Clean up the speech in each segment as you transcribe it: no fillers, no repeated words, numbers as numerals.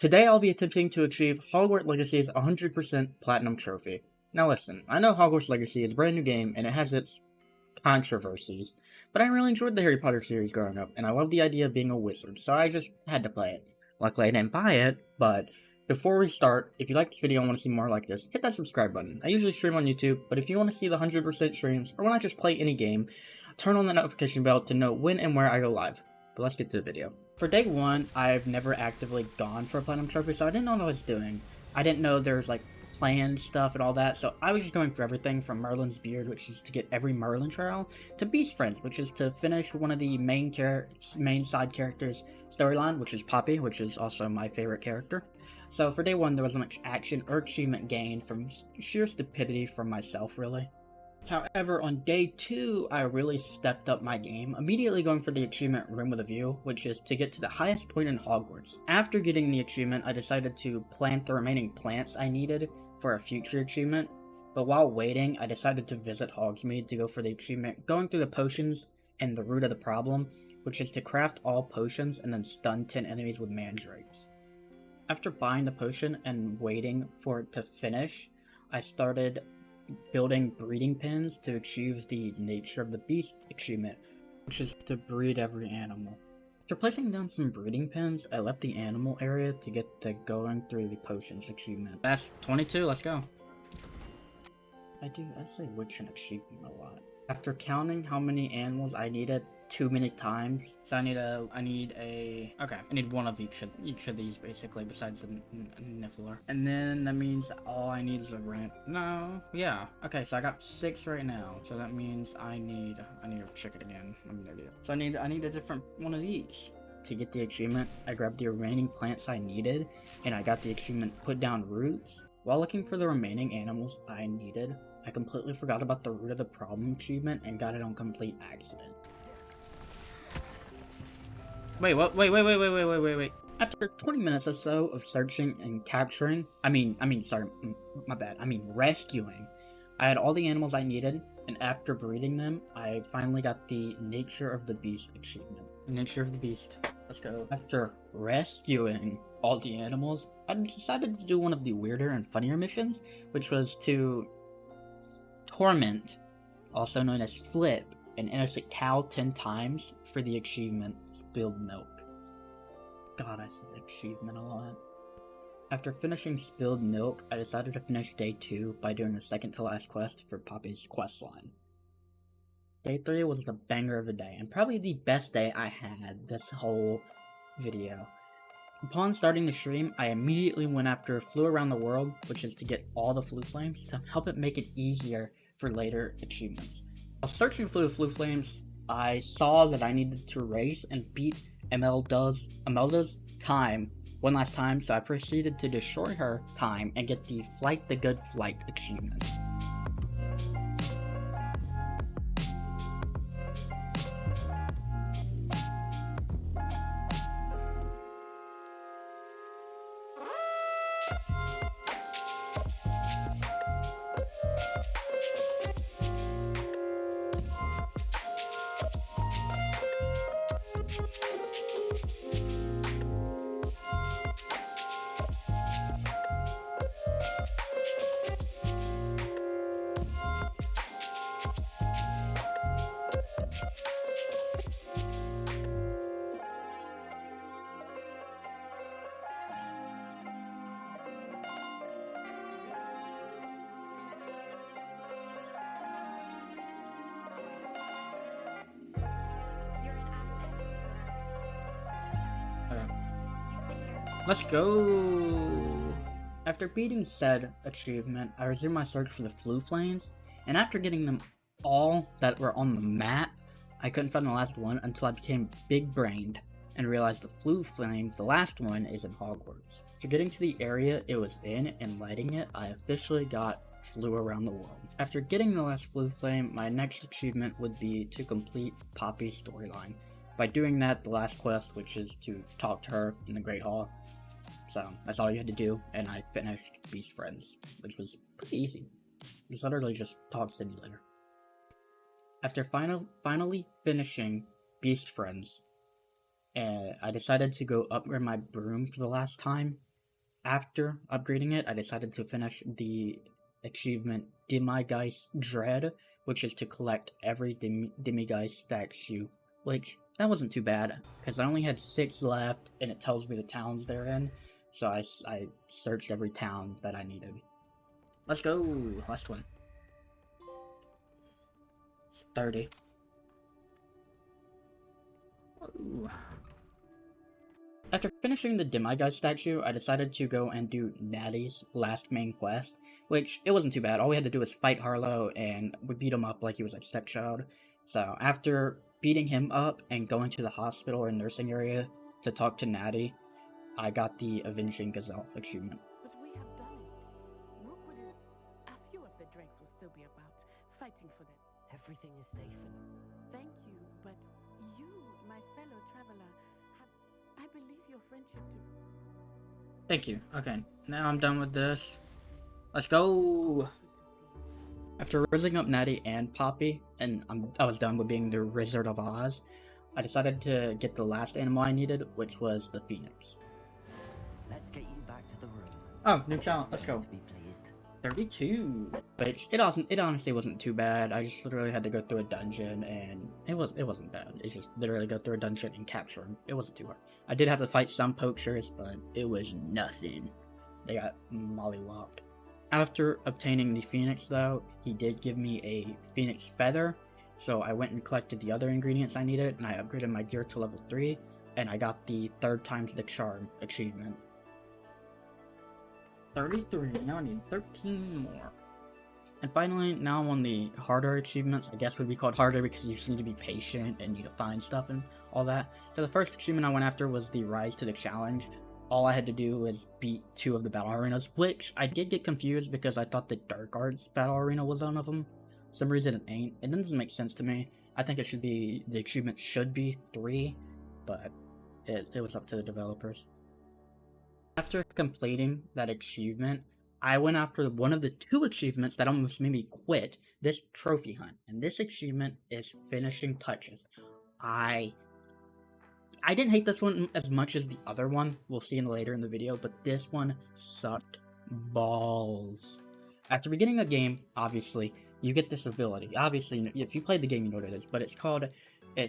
Today I'll be attempting to achieve Hogwarts Legacy's 100% Platinum Trophy. Now listen, I know Hogwarts Legacy is a brand new game and it has its controversies, but I really enjoyed the Harry Potter series growing up, and I love the idea of being a wizard, so I just had to play it. Luckily I didn't buy it, but before we start, if you like this video and want to see more like this, hit that subscribe button. I usually stream on YouTube, but if you want to see the 100% streams, or when I just play any game, turn on the notification bell to know when and where I go live. But let's get to the video. For day one, I've never actively gone for a Platinum Trophy, so I didn't know what I was doing. I didn't know there was like planned stuff and all that, so I was just going for everything from Merlin's Beard, which is to get every Merlin trial, to Beast Friends, which is to finish one of the main side characters' storyline, which is Poppy, which is also my favorite character. So for day one, there wasn't much action or achievement gained from sheer stupidity from myself, really. However, on day 2, I really stepped up my game, immediately going for the achievement Room with a View, which is to get to the highest point in Hogwarts. After getting the achievement, I decided to plant the remaining plants I needed for a future achievement, but while waiting, I decided to visit Hogsmeade to go for the achievement going through the potions and the root of the problem, which is to craft all potions and then stun 10 enemies with mandrakes. After buying the potion and waiting for it to finish, I started building breeding pens to achieve the Nature of the Beast achievement, which is to breed every animal. After placing down some breeding pens, I left the animal area to get the going through the potions achievement. That's 22, let's go. I say witch and achievement a lot. After counting how many animals I needed too many times, so I need one of each of these basically, besides the Niffler. And then that means all I need is a ramp. No, yeah. Okay, so I got 6 right now. So that means I need to check it again. I'm an idiot. So I need a different one of these. To get the achievement, I grabbed the remaining plants I needed, and I got the achievement Put Down Roots. While looking for the remaining animals I needed, I completely forgot about the Root of the Problem achievement and got it on complete accident. Wait, what? Wait. After 20 minutes or so of searching and capturing, rescuing, I had all the animals I needed, and after breeding them, I finally got the Nature of the Beast achievement. Nature of the Beast. Let's go. After rescuing all the animals, I decided to do one of the weirder and funnier missions, which was to torment, also known as flip, an innocent cow 10 times for the achievement Spilled Milk. God, I say achievement a lot. After finishing Spilled Milk, I decided to finish day 2 by doing the second to last quest for Poppy's questline. Day 3 was a banger of a day, and probably the best day I had this whole video. Upon starting the stream, I immediately went after Flew Around the World, which is to get all the Flu Flames to help it make it easier for later achievements. While searching for the Flu Flames, I saw that I needed to race and beat Imelda's time one last time, so I proceeded to destroy her time and get the Flight the Good Flight achievement. Let's go! After beating said achievement, I resumed my search for the Flu Flames, and after getting them all that were on the map, I couldn't find the last one until I became big-brained and realized the Flu Flame, the last one, is in Hogwarts. So getting to the area it was in and lighting it, I officially got Flew Around the World. After getting the last Flu Flame, my next achievement would be to complete Poppy's storyline. By doing that, the last quest, which is to talk to her in the Great Hall. So that's all you had to do, and I finished Beast Friends, which was pretty easy. It's literally just Talk Simulator. After finally finishing Beast Friends, I decided to go upgrade my broom for the last time, After upgrading it, I decided to finish the achievement Demigeist Dread, which is to collect every Demigeist statue, which that wasn't too bad, because I only had 6 left, and it tells me the towns they're in, so I searched every town that I needed. Let's go! Last one. It's 30. Ooh. After finishing the Demigeist statue, I decided to go and do Natty's last main quest, which it wasn't too bad. All we had to do was fight Harlow, and we beat him up like he was like stepchild. So after beating him up and going to the hospital or nursing area to talk to Natty, I got the Avenging Gazelle achievement. But we have done it. Rookwood is... A few of the dregs will still be about, fighting for them. Everything is safe and... Thank you, but you, my fellow traveler, I believe your friendship to... Thank you. Okay, now I'm done with this. Let's go! After rizzing up Natty and Poppy, and I was done with being the Wizard of Oz, I decided to get the last animal I needed, which was the Phoenix. Let's get you back to the room. Oh, new challenge, let's go. To be pleased. 32. Which it honestly wasn't too bad. I just literally had to go through a dungeon, and it wasn't bad. It's just literally go through a dungeon and capture him. It wasn't too hard. I did have to fight some poachers, but it was nothing. They got mollywopped. After obtaining the Phoenix though, he did give me a Phoenix feather, so I went and collected the other ingredients I needed, and I upgraded my gear to level 3, and I got the 3rd times the charm achievement. 33, now I need 13 more. And finally, now I'm on the harder achievements. I guess would be called harder because you just need to be patient and need to find stuff and all that. So the first achievement I went after was the Rise to the Challenge. All I had to do was beat 2 of the battle arenas, which I did get confused because I thought the Dark Arts battle arena was one of them. For some reason it ain't. It doesn't make sense to me. I think it should be, the achievement should be 3, but it was up to the developers. After completing that achievement, I went after one of the 2 achievements that almost made me quit, this trophy hunt. And this achievement is Finishing Touches. I didn't hate this one as much as the other one, we'll see later in the video, but this one sucked balls. After beginning a game, obviously, you get this ability. Obviously, if you played the game, you know what it is, but it's called, you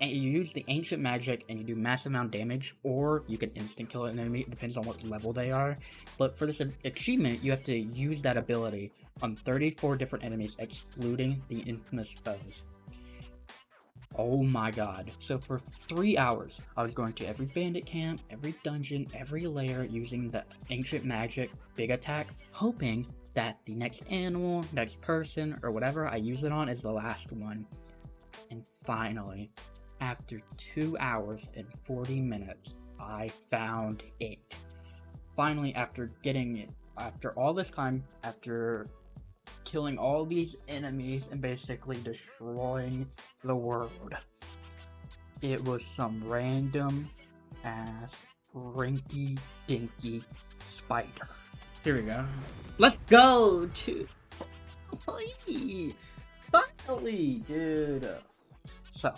use the ancient magic and you do massive amount of damage, or you can instant kill an enemy, it depends on what level they are. But for this achievement, you have to use that ability on 34 different enemies, excluding the infamous foes. Oh my god. So for 3 hours, I was going to every bandit camp, every dungeon, every lair using the ancient magic big attack, hoping that the next animal, next person, or whatever I use it on is the last one. And finally, after 2 hours and 40 minutes, I found it. Finally, after getting it, after all this time, after killing all these enemies and basically destroying the world, it was some random ass rinky dinky spider. Here we go. Let's go to finally, dude. So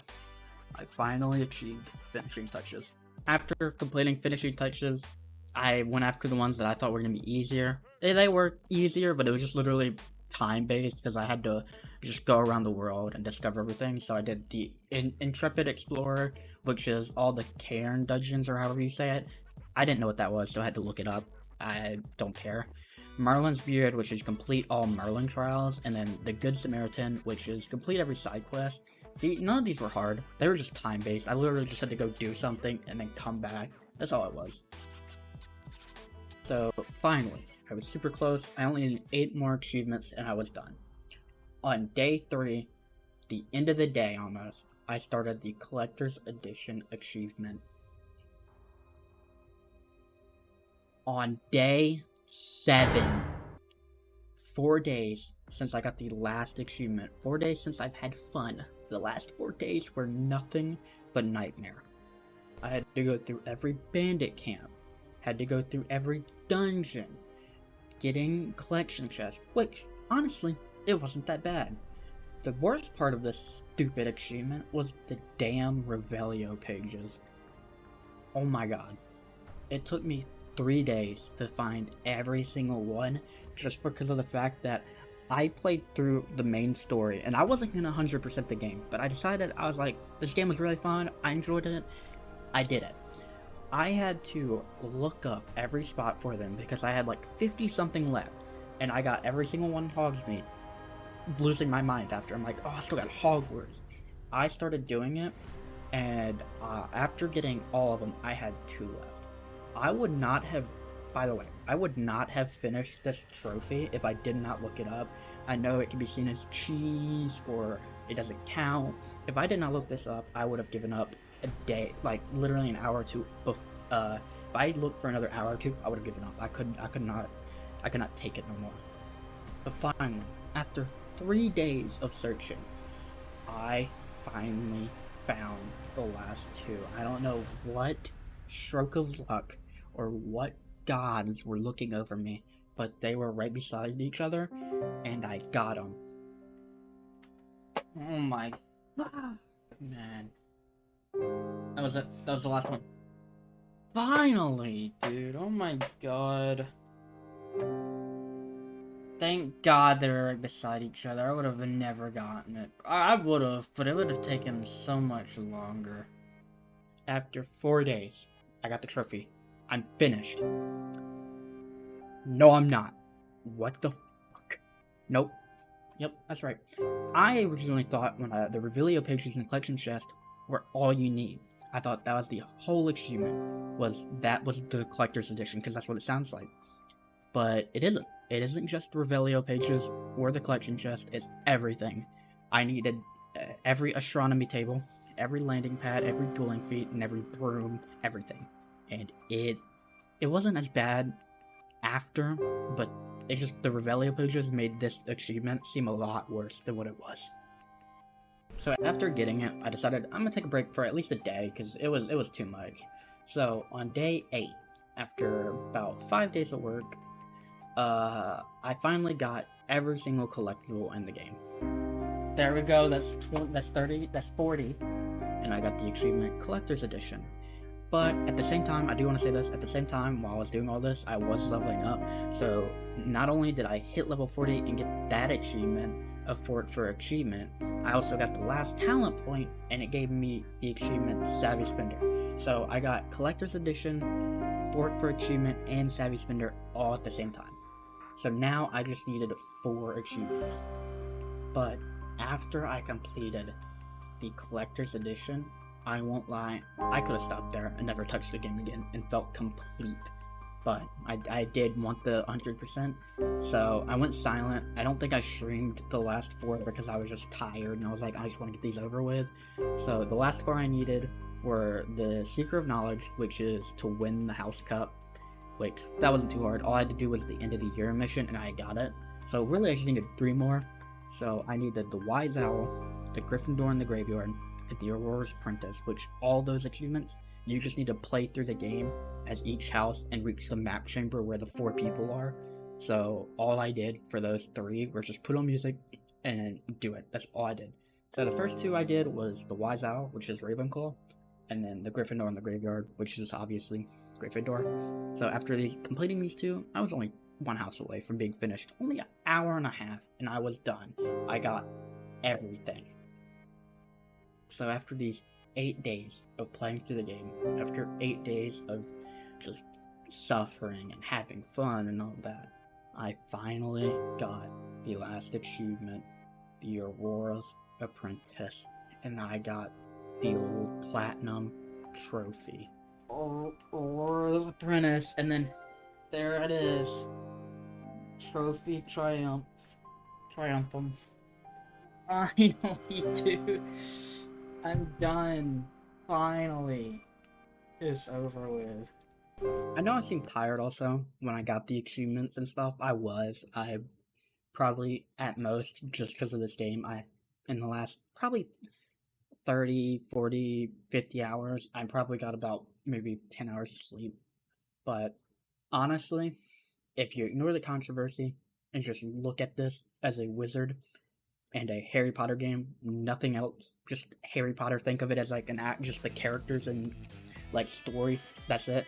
I finally achieved Finishing Touches. After completing Finishing Touches, I went after the ones that I thought were gonna be easier. They were easier, but it was just literally time-based because I had to just go around the world and discover everything. So I did the Intrepid Explorer, which is all the Cairn dungeons, or however you say it. I didn't know what that was, so I had to look it up. I don't care. Merlin's Beard, which is complete all Merlin trials, and then the Good Samaritan, which is complete every side quest. None of these were hard. They were just time-based. I literally just had to go do something and then come back. That's all it was. So finally, I was super close. I only needed 8 more achievements and I was done. On day 3, the end of the day almost, I started the Collector's Edition achievement. On day 7, 4 days since I got the last achievement, 4 days since I've had fun. The last 4 days were nothing but nightmare. I had to go through every bandit camp, had to go through every dungeon, getting collection chests, which, honestly, it wasn't that bad. The worst part of this stupid achievement was the damn Revelio pages. Oh my god. It took me 3 days to find every single one, just because of the fact that I played through the main story, and I wasn't gonna 100% the game, but I decided, I was like, this game was really fun, I enjoyed it, I did it. I had to look up every spot for them, because I had like 50 something left, and I got every single one in Hogsmeade, losing my mind after. I'm like, oh, I still got Hogwarts. I started doing it, and after getting all of them, I had 2 left. I would not have, by the way, I would not have finished this trophy if I did not look it up. I know it can be seen as cheese, or it doesn't count. If I did not look this up, I would have given up a day, like literally an hour or two. If I looked for another hour or two, I would have given up. I could not take it no more. But finally, after 3 days of searching, I finally found the last 2. I don't know what stroke of luck or what gods were looking over me, but they were right beside each other, and I got them. Oh my man. That was it. That was the last one. Finally, dude. Oh my god. Thank God they were right beside each other. I would have never gotten it. I would have, but it would have taken so much longer. After 4 days, I got the trophy. I'm finished. No, I'm not. What the fuck? Nope. Yep, that's right. I originally thought when the Revelio pages in the collection chest were all you need. I thought that was the whole achievement. That was the collector's edition, because that's what it sounds like. But it isn't. It isn't just the Revelio pages or the collection chest, it's everything. I needed every astronomy table, every landing pad, every dueling feat, and every broom, everything. And it wasn't as bad after, but it's just the Revelio pages made this achievement seem a lot worse than what it was. So after getting it, I decided I'm gonna take a break for at least a day, because it was too much. So on day 8, after about 5 days of work, I finally got every single collectible in the game. There we go, that's 30, that's 40, and I got the achievement Collector's Edition. But at the same time, I do want to say this, at the same time, while I was doing all this, I was leveling up. So not only did I hit level 40 and get that achievement, a fort for achievement, I also got the last talent point, and it gave me the achievement Savvy Spender. So I got Collector's Edition, fort for achievement, and Savvy Spender all at the same time. So now I just needed 4 achievements. But after I completed the Collector's Edition, I won't lie, I could have stopped there and never touched the game again and felt complete. But I did want the 100%, so I went silent. I don't think I streamed the last 4 because I was just tired and I was like, I just want to get these over with. So the last 4 I needed were the Seeker of Knowledge, which is to win the House Cup, which that wasn't too hard. All I had to do was the end of the year mission and I got it. So really I just needed 3 more. So I needed the Wise Owl, the Gryffindor in the Graveyard, and the Aurora's Apprentice, which all those achievements, you just need to play through the game as each house and reach the map chamber where the 4 people are. So all I did for those 3 was just put on music and do it. That's all I did. So the first 2 I did was the Wise Owl, which is Ravenclaw, and then the Gryffindor in the Graveyard, which is obviously Gryffindor. So after completing these 2, I was only 1 house away from being finished. Only an hour and a half, and I was done. I got everything. So after these 8 days of playing through the game, after 8 days of just suffering and having fun and all that, I finally got the last achievement, the Aurora's Apprentice, and I got the Platinum Trophy. Aurora's Apprentice, and then there it is. Trophy Triumphum. Finally, dude. I'm done. Finally. It's over with. I know I seemed tired also when I got the achievements and stuff. I probably at most, just because of this game, in the last probably 30, 40, 50 hours, I probably got about maybe 10 hours of sleep. But honestly, if you ignore the controversy and just look at this as a wizard and a Harry Potter game, nothing else, just Harry Potter, think of it as like just the characters and like story, that's it.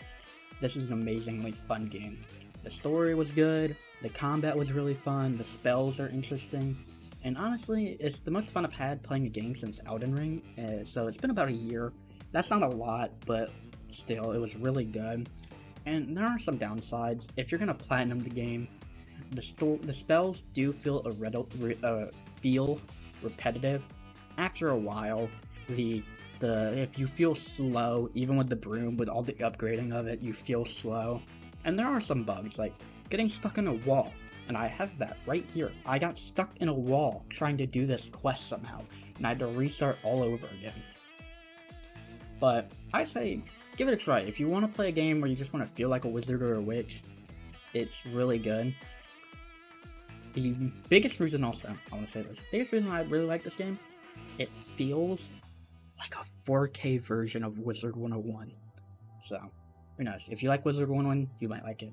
this is an amazingly fun game. The story was good, the combat was really fun, the spells are interesting, and honestly, it's the most fun I've had playing a game since Elden Ring, so it's been about a year. That's not a lot, but still, it was really good. And there are some downsides. If you're gonna platinum the game, the spells do feel repetitive. After a while, if you feel slow, even with the broom, with all the upgrading of it, you feel slow. And there are some bugs, like getting stuck in a wall. And I have that right here. I got stuck in a wall trying to do this quest somehow, and I had to restart all over again. But I say, give it a try. If you want to play a game where you just want to feel like a wizard or a witch, it's really good. The biggest reason also, I want to say this, the biggest reason I really like this game, it feels like a 4K version of Wizard 101. So, who knows, if you like Wizard 101, you might like it.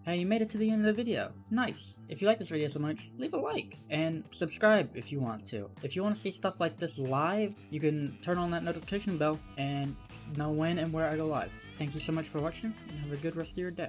Hey, you made it to the end of the video. Nice. If you like this video so much, leave a like and subscribe if you want to. If you want to see stuff like this live, you can turn on that notification bell and know when and where I go live. Thank you so much for watching, and have a good rest of your day.